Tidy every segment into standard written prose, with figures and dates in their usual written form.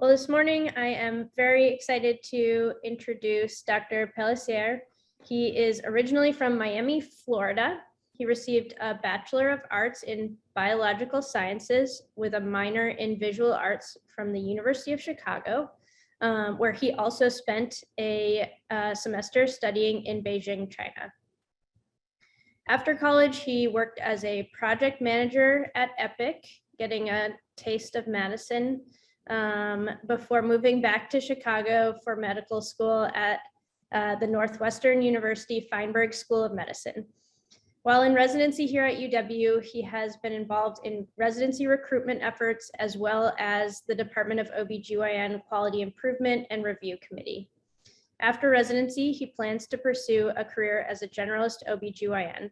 Well, this morning I am very excited to introduce Dr. Pellicer. He is originally from Miami, Florida. He received a Bachelor of Arts in Biological Sciences with a minor in Visual Arts from the University of Chicago, where he also spent a semester studying in Beijing, China. After college, he worked as a project manager at Epic, getting a taste of Madison, before moving back to Chicago for medical school at the Northwestern University Feinberg School of Medicine. While in residency here at UW, he has been involved in residency recruitment efforts as well as the Department of OBGYN Quality Improvement and Review Committee. After residency, he plans to pursue a career as a generalist OBGYN.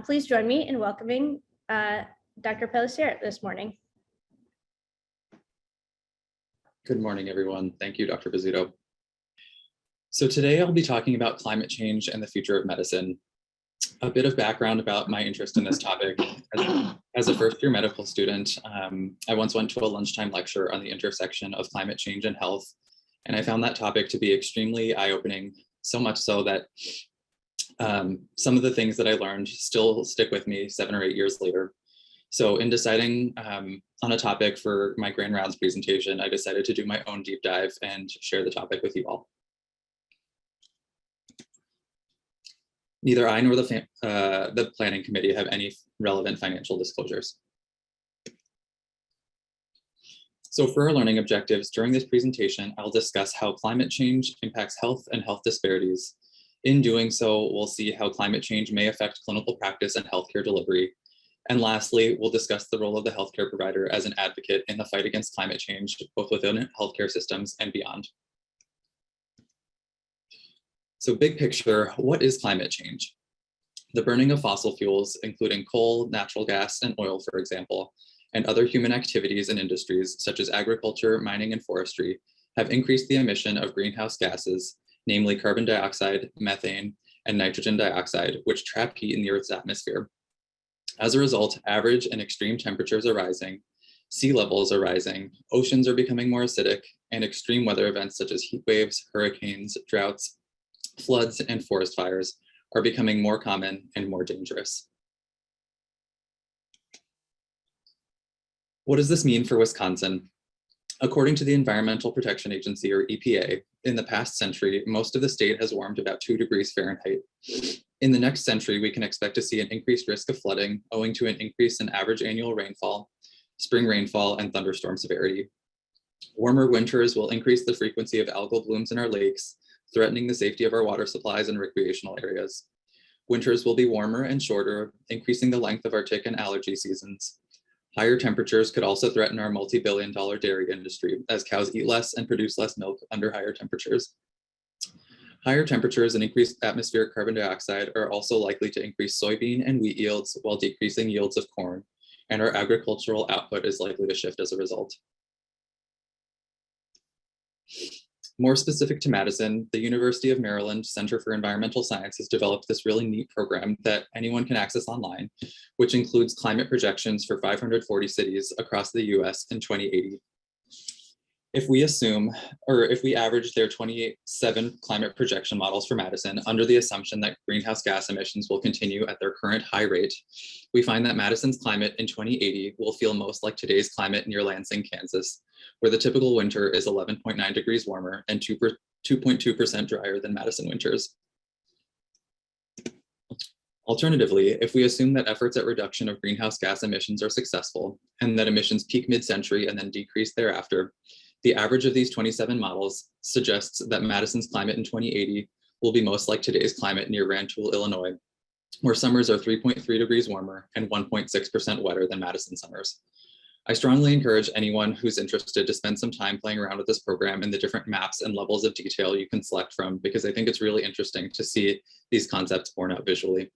Please join me in welcoming Dr. Pellicer this morning. Good morning, everyone. Thank you, Dr. Bizzuto. So today I'll be talking about climate change and the future of medicine. A bit of background about my interest in this topic. As a first-year medical student, I once went to a lunchtime lecture on the intersection of climate change and health, and I found that topic to be extremely eye-opening, so much so that some of the things that I learned still stick with me 7 or 8 years later. So in deciding on a topic for my Grand Rounds presentation, I decided to do my own deep dive and share the topic with you all. Neither I nor the planning committee have any relevant financial disclosures. So for our learning objectives, during this presentation, I'll discuss how climate change impacts health and health disparities. In doing so, we'll see how climate change may affect clinical practice and healthcare delivery. And lastly, we'll discuss the role of the healthcare provider as an advocate in the fight against climate change, both within healthcare systems and beyond. So big picture, what is climate change? The burning of fossil fuels, including coal, natural gas, and oil, for example, and other human activities and industries such as agriculture, mining, and forestry have increased the emission of greenhouse gases, namely carbon dioxide, methane, and nitrogen dioxide, which trap heat in the Earth's atmosphere. As a result, average and extreme temperatures are rising, sea levels are rising, oceans are becoming more acidic, and extreme weather events such as heat waves, hurricanes, droughts, floods, and forest fires are becoming more common and more dangerous. What does this mean for Wisconsin? According to the Environmental Protection Agency, or EPA, in the past century, most of the state has warmed about 2 degrees Fahrenheit. In the next century, we can expect to see an increased risk of flooding owing to an increase in average annual rainfall, spring rainfall, and thunderstorm severity. Warmer winters will increase the frequency of algal blooms in our lakes, threatening the safety of our water supplies and recreational areas. Winters will be warmer and shorter, increasing the length of our tick and allergy seasons. Higher temperatures could also threaten our multi-billion-dollar dairy industry, as cows eat less and produce less milk under higher temperatures. Higher temperatures and increased atmospheric carbon dioxide are also likely to increase soybean and wheat yields while decreasing yields of corn, and our agricultural output is likely to shift as a result. More specific to Madison, the University of Maryland Center for Environmental Sciences developed this really neat program that anyone can access online, which includes climate projections for 540 cities across the US in 2080. If we assume, or if we average their 27 climate projection models for Madison under the assumption that greenhouse gas emissions will continue at their current high rate, we find that Madison's climate in 2080 will feel most like today's climate near Lansing, Kansas, where the typical winter is 11.9 degrees warmer and 2.2% drier than Madison winters. Alternatively, if we assume that efforts at reduction of greenhouse gas emissions are successful and that emissions peak mid-century and then decrease thereafter, the average of these 27 models suggests that Madison's climate in 2080 will be most like today's climate near Rantoul, Illinois, where summers are 3.3 degrees warmer and 1.6% wetter than Madison summers. I strongly encourage anyone who's interested to spend some time playing around with this program and the different maps and levels of detail you can select from, because I think it's really interesting to see these concepts borne out visually.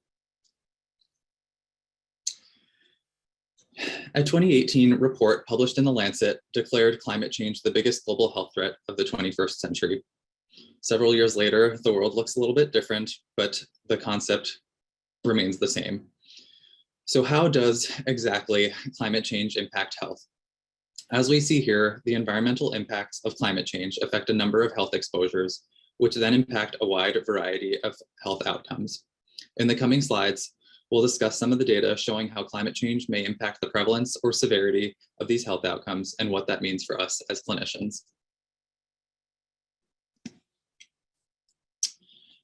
A 2018 report published in The Lancet declared climate change the biggest global health threat of the 21st century. Several years later, the world looks a little bit different, but the concept remains the same. So how does exactly climate change impact health? As we see here, the environmental impacts of climate change affect a number of health exposures, which then impact a wide variety of health outcomes. In the coming slides, we'll discuss some of the data showing how climate change may impact the prevalence or severity of these health outcomes and what that means for us as clinicians.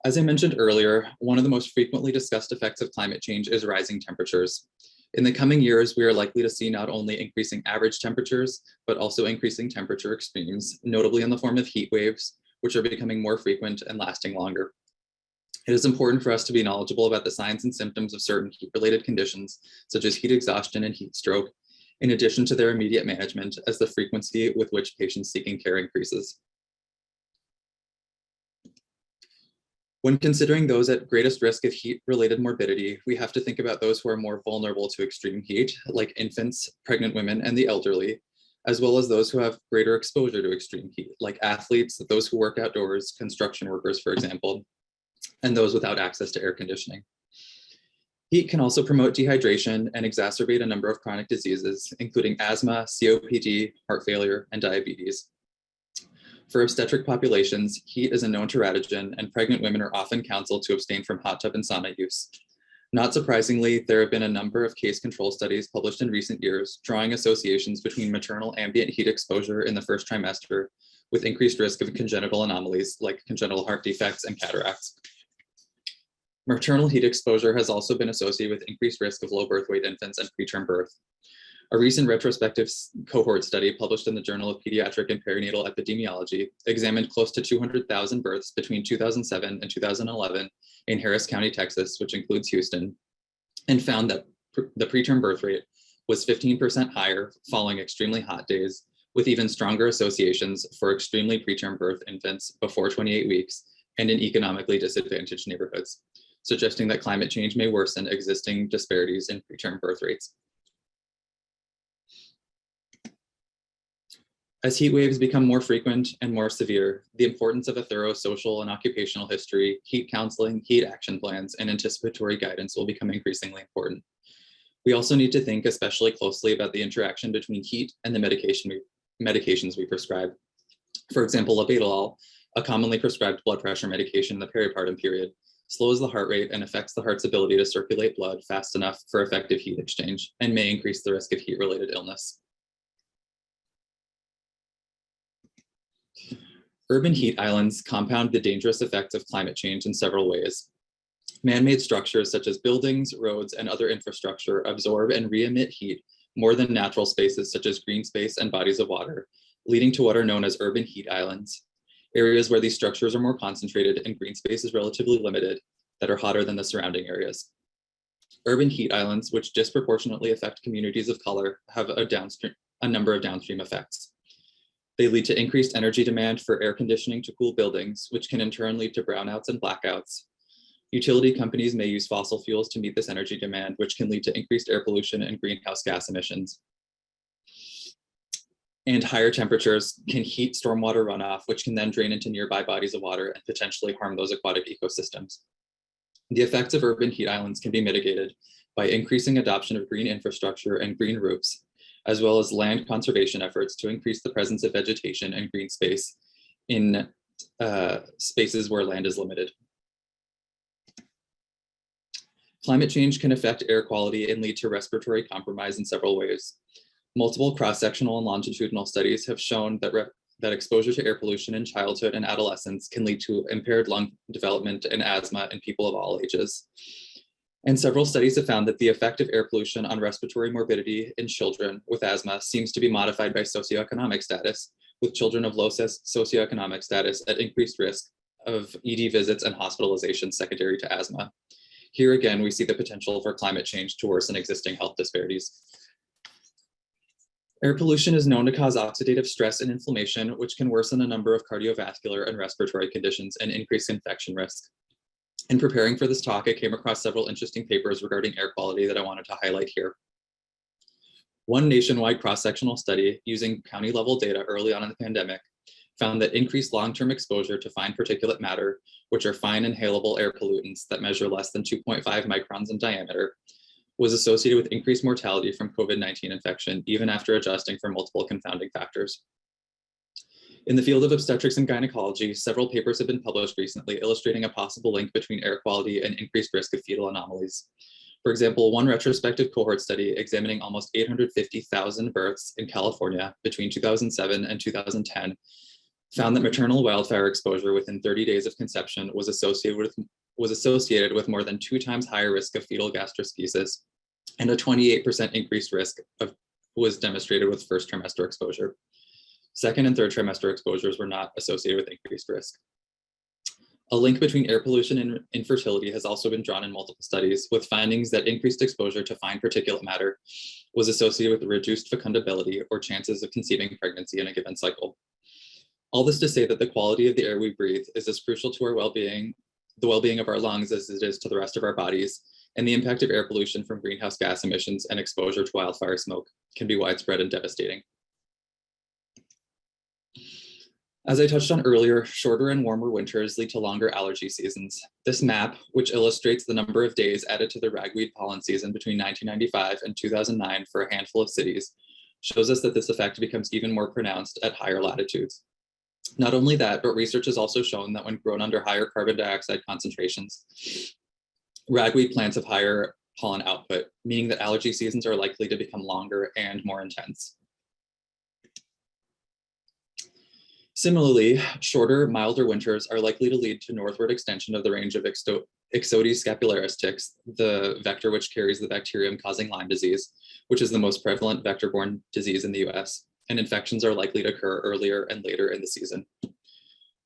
As I mentioned earlier, one of the most frequently discussed effects of climate change is rising temperatures. In the coming years, we are likely to see not only increasing average temperatures, but also increasing temperature extremes, notably in the form of heat waves, which are becoming more frequent and lasting longer. It is important for us to be knowledgeable about the signs and symptoms of certain heat-related conditions, such as heat exhaustion and heat stroke, in addition to their immediate management, as the frequency with which patients seeking care increases. When considering those at greatest risk of heat-related morbidity, we have to think about those who are more vulnerable to extreme heat, like infants, pregnant women, and the elderly, as well as those who have greater exposure to extreme heat, like athletes, those who work outdoors, construction workers, for example, and those without access to air conditioning. Heat can also promote dehydration and exacerbate a number of chronic diseases, including asthma, COPD, heart failure, and diabetes. For obstetric populations, heat is a known teratogen, and pregnant women are often counseled to abstain from hot tub and sauna use. Not surprisingly, there have been a number of case control studies published in recent years, drawing associations between maternal ambient heat exposure in the first trimester with increased risk of congenital anomalies like congenital heart defects and cataracts. Maternal heat exposure has also been associated with increased risk of low birth weight infants and preterm birth. A recent retrospective cohort study published in the Journal of Pediatric and Perinatal Epidemiology examined close to 200,000 births between 2007 and 2011 in Harris County, Texas, which includes Houston, and found that the preterm birth rate was 15% higher following extremely hot days, with even stronger associations for extremely preterm birth infants before 28 weeks and in economically disadvantaged neighborhoods, suggesting that climate change may worsen existing disparities in preterm birth rates. As heat waves become more frequent and more severe, the importance of a thorough social and occupational history, heat counseling, heat action plans, and anticipatory guidance will become increasingly important. We also need to think especially closely about the interaction between heat and the medications we prescribe. For example, labetalol, a commonly prescribed blood pressure medication in the peripartum period, slows the heart rate and affects the heart's ability to circulate blood fast enough for effective heat exchange and may increase the risk of heat-related illness. Urban heat islands compound the dangerous effects of climate change in several ways. Man-made structures such as buildings, roads, and other infrastructure absorb and re-emit heat more than natural spaces such as green space and bodies of water, leading to what are known as urban heat islands, areas where these structures are more concentrated and green space is relatively limited that are hotter than the surrounding areas. Urban heat islands, which disproportionately affect communities of color, have a number of downstream effects. They lead to increased energy demand for air conditioning to cool buildings, which can in turn lead to brownouts and blackouts. Utility companies may use fossil fuels to meet this energy demand, which can lead to increased air pollution and greenhouse gas emissions. And higher temperatures can heat stormwater runoff, which can then drain into nearby bodies of water and potentially harm those aquatic ecosystems. The effects of urban heat islands can be mitigated by increasing adoption of green infrastructure and green roofs, as well as land conservation efforts to increase the presence of vegetation and green space in spaces where land is limited. Climate change can affect air quality and lead to respiratory compromise in several ways. Multiple cross-sectional and longitudinal studies have shown that exposure to air pollution in childhood and adolescence can lead to impaired lung development and asthma in people of all ages. And several studies have found that the effect of air pollution on respiratory morbidity in children with asthma seems to be modified by socioeconomic status, with children of low socioeconomic status at increased risk of ED visits and hospitalizations secondary to asthma. Here again, we see the potential for climate change to worsen existing health disparities. Air pollution is known to cause oxidative stress and inflammation, which can worsen a number of cardiovascular and respiratory conditions and increase infection risk. In preparing for this talk, I came across several interesting papers regarding air quality that I wanted to highlight here. One nationwide cross-sectional study using county-level data early on in the pandemic found that increased long-term exposure to fine particulate matter, which are fine inhalable air pollutants that measure less than 2.5 microns in diameter, was associated with increased mortality from COVID-19 infection, even after adjusting for multiple confounding factors. In the field of obstetrics and gynecology, several papers have been published recently illustrating a possible link between air quality and increased risk of fetal anomalies. For example, one retrospective cohort study examining almost 850,000 births in California between 2007 and 2010 found that maternal wildfire exposure within 30 days of conception was associated with more than 2 times higher risk of fetal gastroschisis, and a 28% increased risk was demonstrated with first trimester exposure. Second and third trimester exposures were not associated with increased risk. A link between air pollution and infertility has also been drawn in multiple studies, with findings that increased exposure to fine particulate matter was associated with reduced fecundability or chances of conceiving pregnancy in a given cycle. All this to say that the quality of the air we breathe is as crucial to our well-being, the well-being of our lungs, as it is to the rest of our bodies, and the impact of air pollution from greenhouse gas emissions and exposure to wildfire smoke can be widespread and devastating. As I touched on earlier, shorter and warmer winters lead to longer allergy seasons. This map, which illustrates the number of days added to the ragweed pollen season between 1995 and 2009 for a handful of cities, shows us that this effect becomes even more pronounced at higher latitudes. Not only that, but research has also shown that when grown under higher carbon dioxide concentrations, ragweed plants have higher pollen output, meaning that allergy seasons are likely to become longer and more intense. Similarly, shorter, milder winters are likely to lead to northward extension of the range of Ixodes scapularis ticks, the vector which carries the bacterium causing Lyme disease, which is the most prevalent vector-borne disease in the US, and infections are likely to occur earlier and later in the season.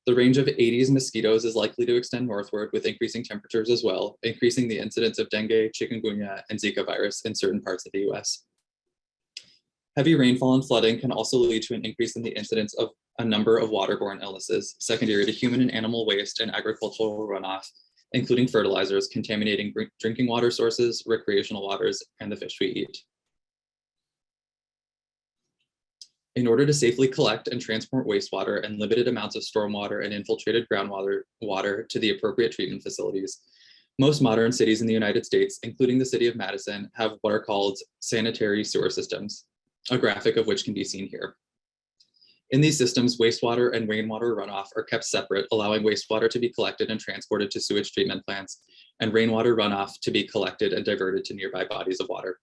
The range of Aedes mosquitoes is likely to extend northward with increasing temperatures as well, increasing the incidence of dengue, chikungunya, and Zika virus in certain parts of the US. Heavy rainfall and flooding can also lead to an increase in the incidence of a number of waterborne illnesses secondary to human and animal waste and agricultural runoff, including fertilizers contaminating drinking water sources, recreational waters, and the fish we eat. In order to safely collect and transport wastewater and limited amounts of stormwater and infiltrated groundwater to the appropriate treatment facilities, most modern cities in the United States, including the city of Madison, have what are called sanitary sewer systems, a graphic of which can be seen here. In these systems, wastewater and rainwater runoff are kept separate, allowing wastewater to be collected and transported to sewage treatment plants, and rainwater runoff to be collected and diverted to nearby bodies of water.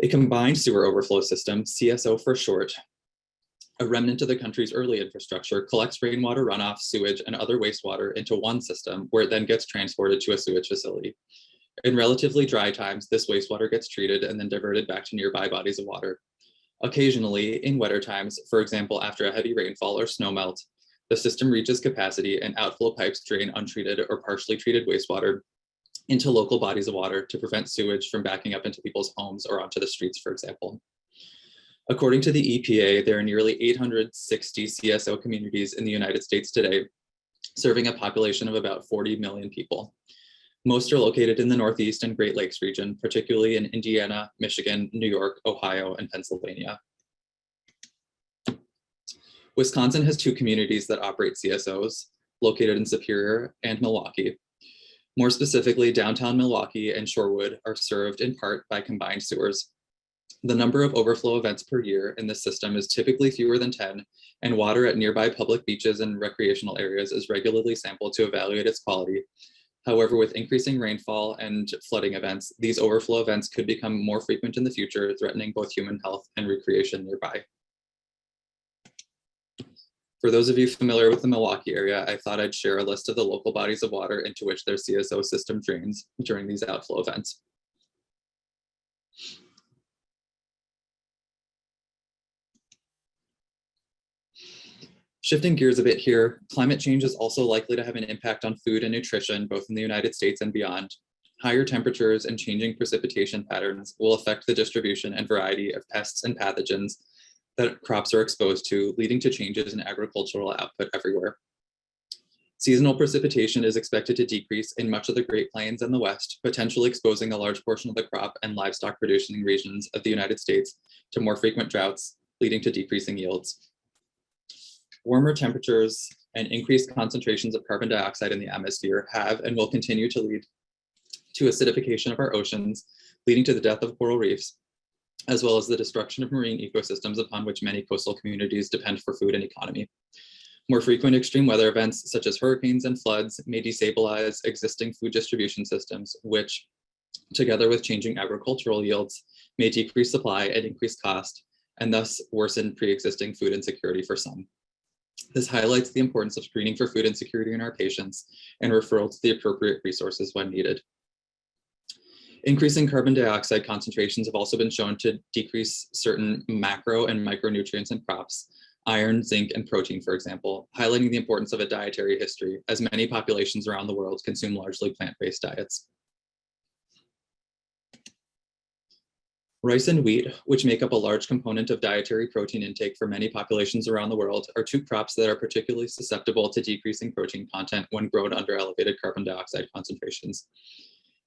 A combined sewer overflow system, CSO for short, a remnant of the country's early infrastructure, collects rainwater runoff, sewage, and other wastewater into one system where it then gets transported to a sewage facility. In relatively dry times, this wastewater gets treated and then diverted back to nearby bodies of water. Occasionally, in wetter times, for example, after a heavy rainfall or snowmelt, the system reaches capacity and outflow pipes drain untreated or partially treated wastewater into local bodies of water to prevent sewage from backing up into people's homes or onto the streets, for example. According to the EPA, there are nearly 860 CSO communities in the United States today, serving a population of about 40 million people. Most are located in the Northeast and Great Lakes region, particularly in Indiana, Michigan, New York, Ohio, and Pennsylvania. Wisconsin has 2 communities that operate CSOs, located in Superior and Milwaukee. More specifically, downtown Milwaukee and Shorewood are served in part by combined sewers. The number of overflow events per year in this system is typically fewer than 10, and water at nearby public beaches and recreational areas is regularly sampled to evaluate its quality. However, with increasing rainfall and flooding events, these overflow events could become more frequent in the future, threatening both human health and recreation nearby. For those of you familiar with the Milwaukee area, I thought I'd share a list of the local bodies of water into which their CSO system drains during these outflow events. Shifting gears a bit here, climate change is also likely to have an impact on food and nutrition, both in the United States and beyond. Higher temperatures and changing precipitation patterns will affect the distribution and variety of pests and pathogens that crops are exposed to, leading to changes in agricultural output everywhere. Seasonal precipitation is expected to decrease in much of the Great Plains and the West, potentially exposing a large portion of the crop and livestock producing regions of the United States to more frequent droughts, leading to decreasing yields. Warmer temperatures and increased concentrations of carbon dioxide in the atmosphere have and will continue to lead to acidification of our oceans, leading to the death of coral reefs, as well as the destruction of marine ecosystems upon which many coastal communities depend for food and economy. More frequent extreme weather events, such as hurricanes and floods, may destabilize existing food distribution systems, which, together with changing agricultural yields, may decrease supply and increase cost, and thus worsen pre-existing food insecurity for some. This highlights the importance of screening for food insecurity in our patients and referral to the appropriate resources when needed. Increasing carbon dioxide concentrations have also been shown to decrease certain macro and micronutrients in crops, iron, zinc, and protein, for example, highlighting the importance of a dietary history, as many populations around the world consume largely plant-based diets. Rice and wheat, which make up a large component of dietary protein intake for many populations around the world, are two crops that are particularly susceptible to decreasing protein content when grown under elevated carbon dioxide concentrations.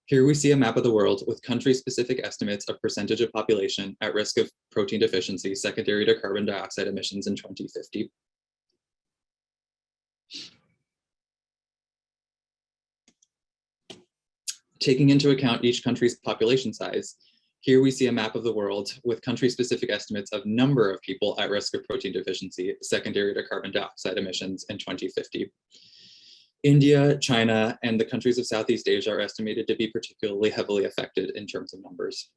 Here we see a map of the world with country-specific estimates of percentage of population at risk of protein deficiency secondary to carbon dioxide emissions in 2050. Taking into account each country's population size, here we see a map of the world with country-specific estimates of number of people at risk of protein deficiency secondary to carbon dioxide emissions in 2050. India, China, and the countries of Southeast Asia are estimated to be particularly heavily affected in terms of numbers.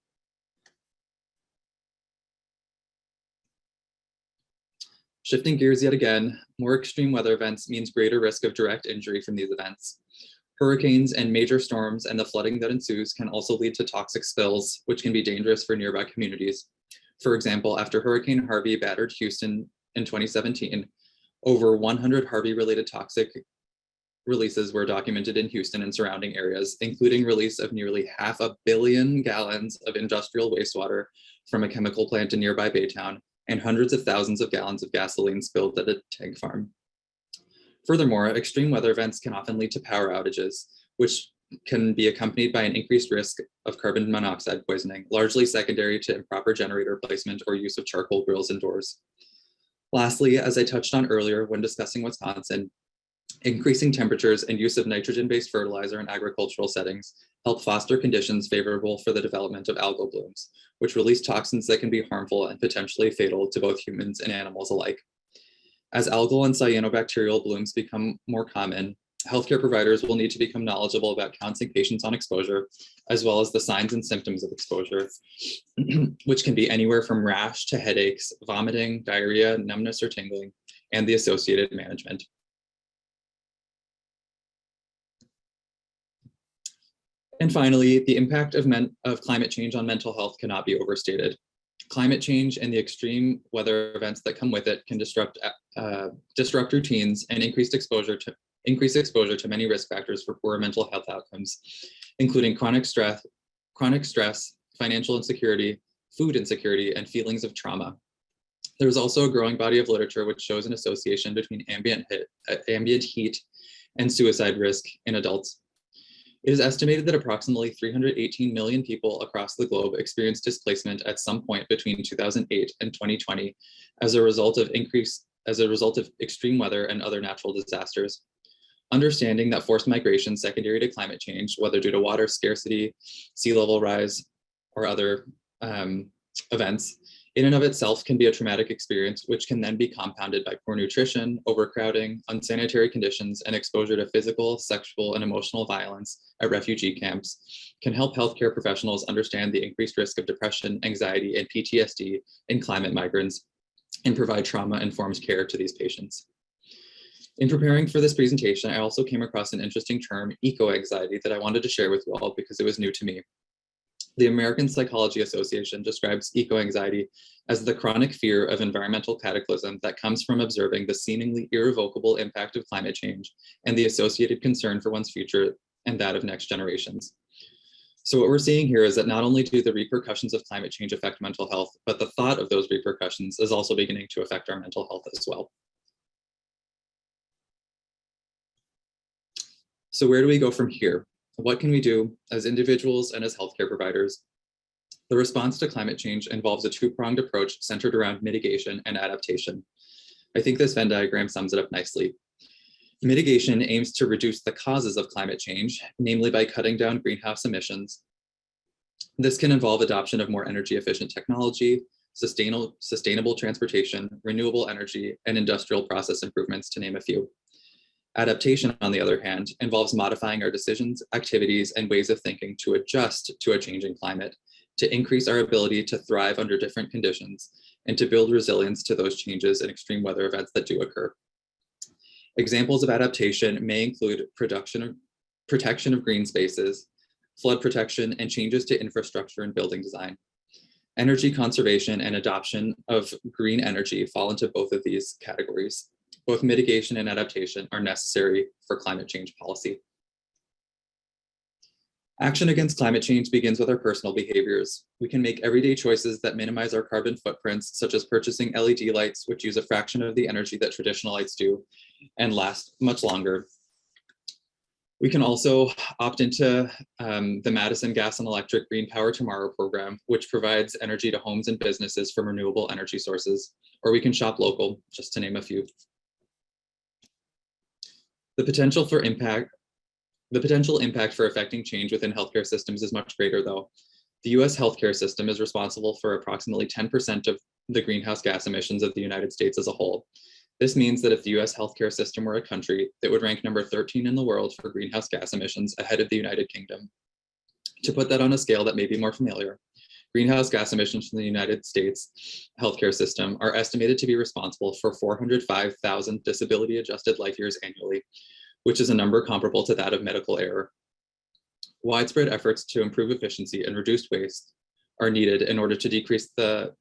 Shifting gears yet again, more extreme weather events means greater risk of direct injury from these events. Hurricanes and major storms and the flooding that ensues can also lead to toxic spills, which can be dangerous for nearby communities. For example, after Hurricane Harvey battered Houston in 2017, over 100 Harvey-related toxic releases were documented in Houston and surrounding areas, including release of nearly 500 million gallons of industrial wastewater from a chemical plant in nearby Baytown, and hundreds of thousands of gallons of gasoline spilled at a tank farm. Furthermore, extreme weather events can often lead to power outages, which can be accompanied by an increased risk of carbon monoxide poisoning, largely secondary to improper generator placement or use of charcoal grills indoors. Lastly, as I touched on earlier when discussing Wisconsin, increasing temperatures and use of nitrogen-based fertilizer in agricultural settings help foster conditions favorable for the development of algal blooms, which release toxins that can be harmful and potentially fatal to both humans and animals alike. As algal and cyanobacterial blooms become more common, healthcare providers will need to become knowledgeable about counseling patients on exposure, as well as the signs and symptoms of exposure, which can be anywhere from rash to headaches, vomiting, diarrhea, numbness, or tingling, and the associated management. And finally, the impact of climate change on mental health cannot be overstated. Climate change and the extreme weather events that come with it can disrupt routines and increase exposure to many risk factors for poor mental health outcomes, including chronic stress, financial insecurity, food insecurity, and feelings of trauma. There's also a growing body of literature which shows an association between ambient heat and suicide risk in adults. It is estimated that approximately 318 million people across the globe experienced displacement at some point between 2008 and 2020 as a result of extreme weather and other natural disasters. Understanding that forced migration secondary to climate change, whether due to water scarcity, sea level rise, or other events, in and of itself can be a traumatic experience, which can then be compounded by poor nutrition, overcrowding, unsanitary conditions, and exposure to physical, sexual, and emotional violence at refugee camps, can help healthcare professionals understand the increased risk of depression, anxiety, and PTSD in climate migrants, and provide trauma-informed care to these patients. In preparing for this presentation, I also came across an interesting term, eco-anxiety, that I wanted to share with you all because it was new to me. The American Psychology Association describes eco-anxiety as the chronic fear of environmental cataclysm that comes from observing the seemingly irrevocable impact of climate change and the associated concern for one's future and that of next generations. So what we're seeing here is that not only do the repercussions of climate change affect mental health, but the thought of those repercussions is also beginning to affect our mental health as well. So where do we go from here? What can we do as individuals and as healthcare providers? The response to climate change involves a two-pronged approach centered around mitigation and adaptation. I think this Venn diagram sums it up nicely. Mitigation aims to reduce the causes of climate change, namely by cutting down greenhouse emissions. This can involve adoption of more energy efficient technology, sustainable transportation, renewable energy, and industrial process improvements, to name a few. Adaptation, on the other hand, involves modifying our decisions, activities, and ways of thinking to adjust to a changing climate, to increase our ability to thrive under different conditions, and to build resilience to those changes and extreme weather events that do occur. Examples of adaptation may include protection of green spaces, flood protection, and changes to infrastructure and building design. Energy conservation and adoption of green energy fall into both of these categories. Both mitigation and adaptation are necessary for climate change policy. Action against climate change begins with our personal behaviors. We can make everyday choices that minimize our carbon footprints, such as purchasing LED lights, which use a fraction of the energy that traditional lights do and last much longer. We can also opt into the Madison Gas and Electric Green Power Tomorrow program, which provides energy to homes and businesses from renewable energy sources, or we can shop local, just to name a few. The potential impact for affecting change within healthcare systems is much greater, though. The US healthcare system is responsible for approximately 10% of the greenhouse gas emissions of the United States as a whole. This means that if the US healthcare system were a country, it would rank number 13 in the world for greenhouse gas emissions, ahead of the United Kingdom. To put that on a scale that may be more familiar, greenhouse gas emissions from the United States healthcare system are estimated to be responsible for 405,000 disability-adjusted life years annually, which is a number comparable to that of medical error. Widespread efforts to improve efficiency and reduce waste are needed in order to decrease the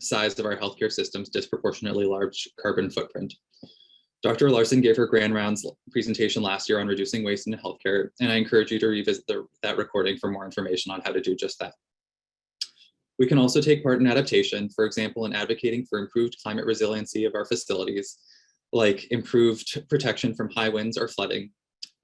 size of our healthcare system's disproportionately large carbon footprint. Dr. Larson gave her grand rounds presentation last year on reducing waste in healthcare, and I encourage you to revisit that recording for more information on how to do just that. We can also take part in adaptation, for example, in advocating for improved climate resiliency of our facilities, like improved protection from high winds or flooding,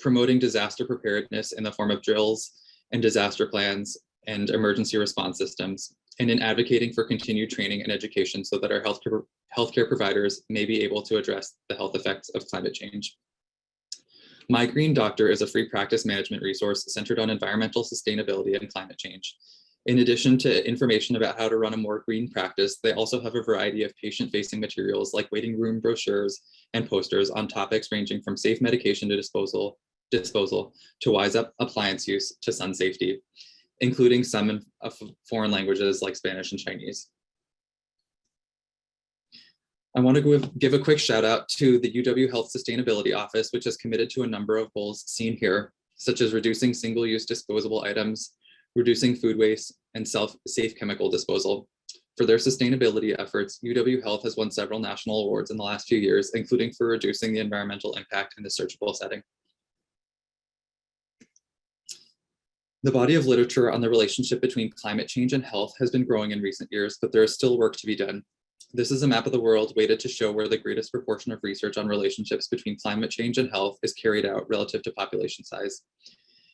promoting disaster preparedness in the form of drills and disaster plans and emergency response systems, and in advocating for continued training and education so that our healthcare providers may be able to address the health effects of climate change. My Green Doctor is a free practice management resource centered on environmental sustainability and climate change. In addition to information about how to run a more green practice, they also have a variety of patient-facing materials like waiting room brochures and posters on topics ranging from safe medication to disposal to wise up appliance use to sun safety, including some in foreign languages like Spanish and Chinese. I want to give a quick shout out to the UW Health Sustainability Office, which is committed to a number of goals seen here, such as reducing single-use disposable items, reducing food waste, and safe chemical disposal. For their sustainability efforts, UW Health has won several national awards in the last few years, including for reducing the environmental impact in the surgical setting. The body of literature on the relationship between climate change and health has been growing in recent years, but there is still work to be done. This is a map of the world weighted to show where the greatest proportion of research on relationships between climate change and health is carried out relative to population size.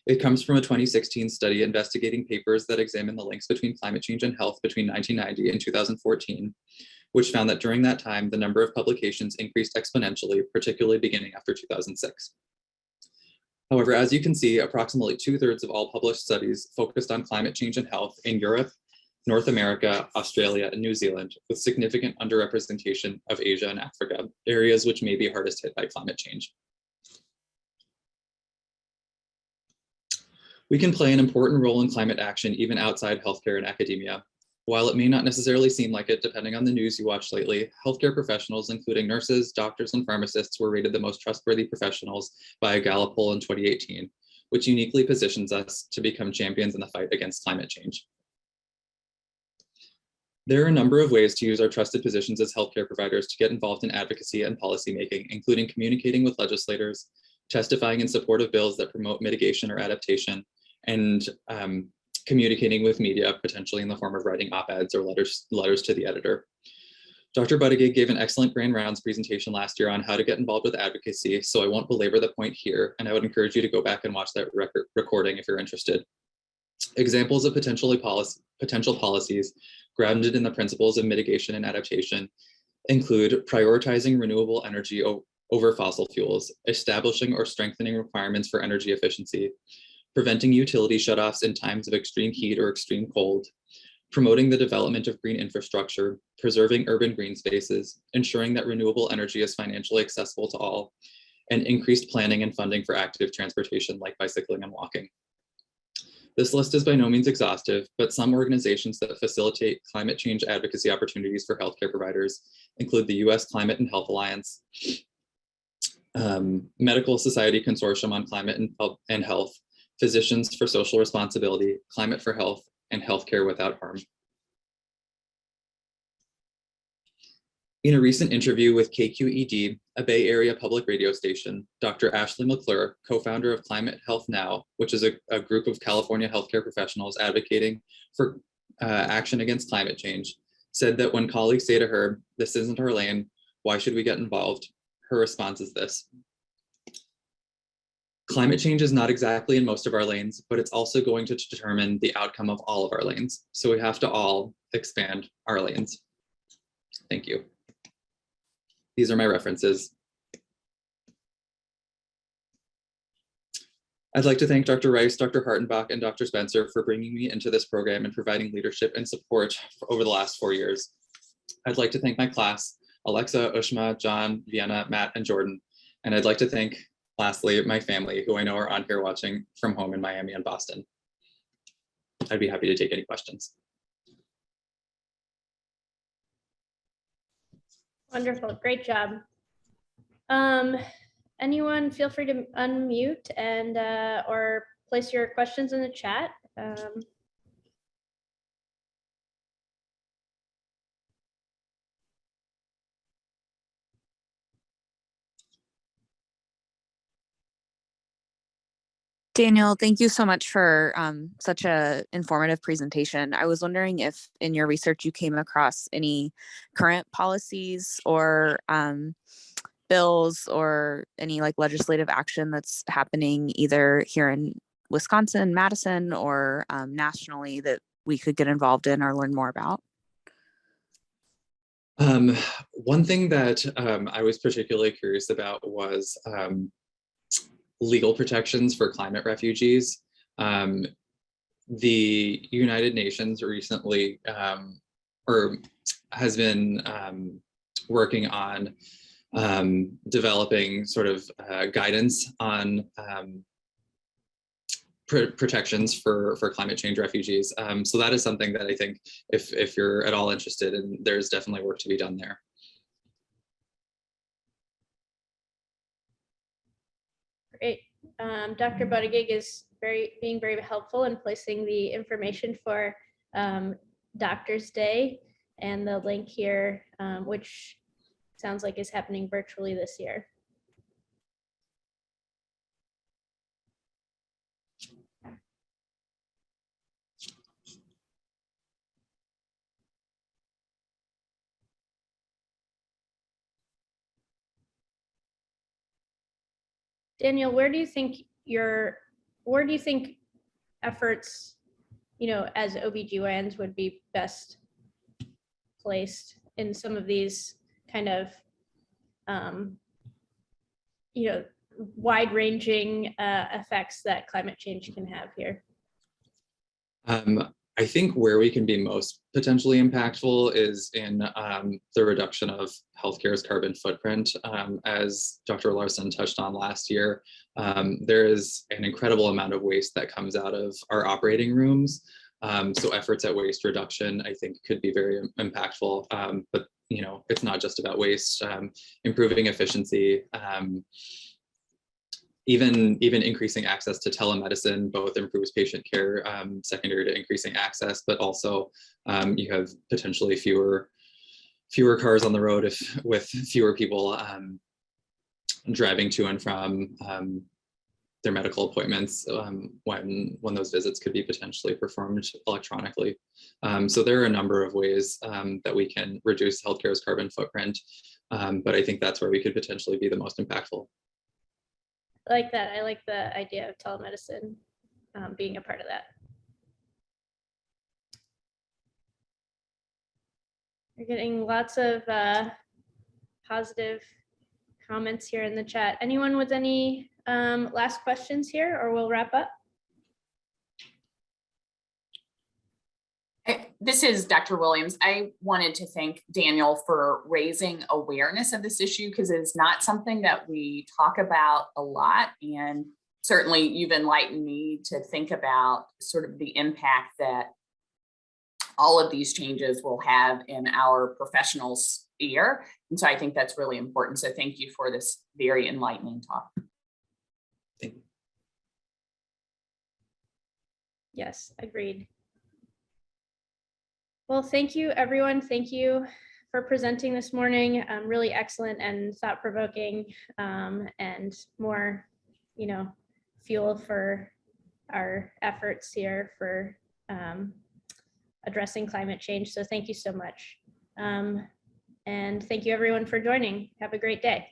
It comes from a 2016 study investigating papers that examine the links between climate change and health between 1990 and 2014, which found that during that time, the number of publications increased exponentially, particularly beginning after 2006. However, as you can see, approximately 2/3 of all published studies focused on climate change and health in Europe, North America, Australia, and New Zealand, with significant underrepresentation of Asia and Africa, areas which may be hardest hit by climate change. We can play an important role in climate action even outside healthcare and academia. While it may not necessarily seem like it, depending on the news you watch lately, healthcare professionals, including nurses, doctors, and pharmacists, were rated the most trustworthy professionals by a Gallup poll in 2018, which uniquely positions us to become champions in the fight against climate change. There are a number of ways to use our trusted positions as healthcare providers to get involved in advocacy and policymaking, including communicating with legislators, testifying in support of bills that promote mitigation or adaptation, and communicating with media, potentially in the form of writing op-eds or letters to the editor. Dr. Buttigieg gave an excellent grand rounds presentation last year on how to get involved with advocacy, so I won't belabor the point here, and I would encourage you to go back and watch that recording if you're interested. Examples of potential policies grounded in the principles of mitigation and adaptation include prioritizing renewable energy over fossil fuels, establishing or strengthening requirements for energy efficiency, preventing utility shutoffs in times of extreme heat or extreme cold, promoting the development of green infrastructure, preserving urban green spaces, ensuring that renewable energy is financially accessible to all, and increased planning and funding for active transportation like bicycling and walking. This list is by no means exhaustive, but some organizations that facilitate climate change advocacy opportunities for healthcare providers include the US Climate and Health Alliance, Medical Society Consortium on Climate and Health, Physicians for Social Responsibility, Climate for Health, and Healthcare Without Harm. In a recent interview with KQED, a Bay Area public radio station, Dr. Ashley McClure, co-founder of Climate Health Now, which is a group of California healthcare professionals advocating for action against climate change, said that when colleagues say to her, "This isn't our lane, why should we get involved?" her response is this: "Climate change is not exactly in most of our lanes, but it's also going to determine the outcome of all of our lanes. So we have to all expand our lanes." Thank you. These are my references. I'd like to thank Dr. Rice, Dr. Hartenbach, and Dr. Spencer for bringing me into this program and providing leadership and support over the last 4 years. I'd like to thank my class, Alexa, Ushma, John, Vienna, Matt, and Jordan. And I'd like to thank, lastly, my family, who I know are on here watching from home in Miami and Boston. I'd be happy to take any questions. Wonderful, great job. Anyone feel free to unmute and or place your questions in the chat. Daniel, thank you so much for such an informative presentation. I was wondering if in your research you came across any current policies or bills or any like legislative action that's happening either here in Wisconsin, Madison, or nationally that we could get involved in or learn more about? One thing that I was particularly curious about was legal protections for climate refugees. The United Nations recently has been working on developing sort of guidance on protections for climate change refugees. So that is something that I think if you're at all interested in, there's definitely work to be done there. Great. Dr. Buttigieg is being very helpful in placing the information for Doctors Day and the link here, which sounds like is happening virtually this year. Daniel, where do you think efforts, as OBGYNs would be best placed in some of these kind of, wide-ranging effects that climate change can have here? I think where we can be most potentially impactful is in the reduction of healthcare's carbon footprint. As Dr. Larson touched on last year, there is an incredible amount of waste that comes out of our operating rooms. So efforts at waste reduction, I think, could be very impactful. But it's not just about waste. Improving efficiency, even increasing access to telemedicine both improves patient care, secondary to increasing access, but also you have potentially fewer cars on the road with fewer people driving to and from their medical appointments when those visits could be potentially performed electronically. So there are a number of ways that we can reduce healthcare's carbon footprint, but I think that's where we could potentially be the most impactful. I like that. I like the idea of telemedicine being a part of that. We're getting lots of positive comments here in the chat. Anyone with any last questions here, or we'll wrap up? This is Dr. Williams. I wanted to thank Daniel for raising awareness of this issue because it is not something that we talk about a lot. And certainly you've enlightened me to think about sort of the impact that all of these changes will have in our professional sphere. And so I think that's really important. So thank you for this very enlightening talk. Thank you. Yes, agreed. Well, thank you, everyone. Thank you for presenting this morning. Really excellent and thought-provoking, and more, fuel for our efforts here for addressing climate change. So thank you so much. And thank you, everyone, for joining. Have a great day.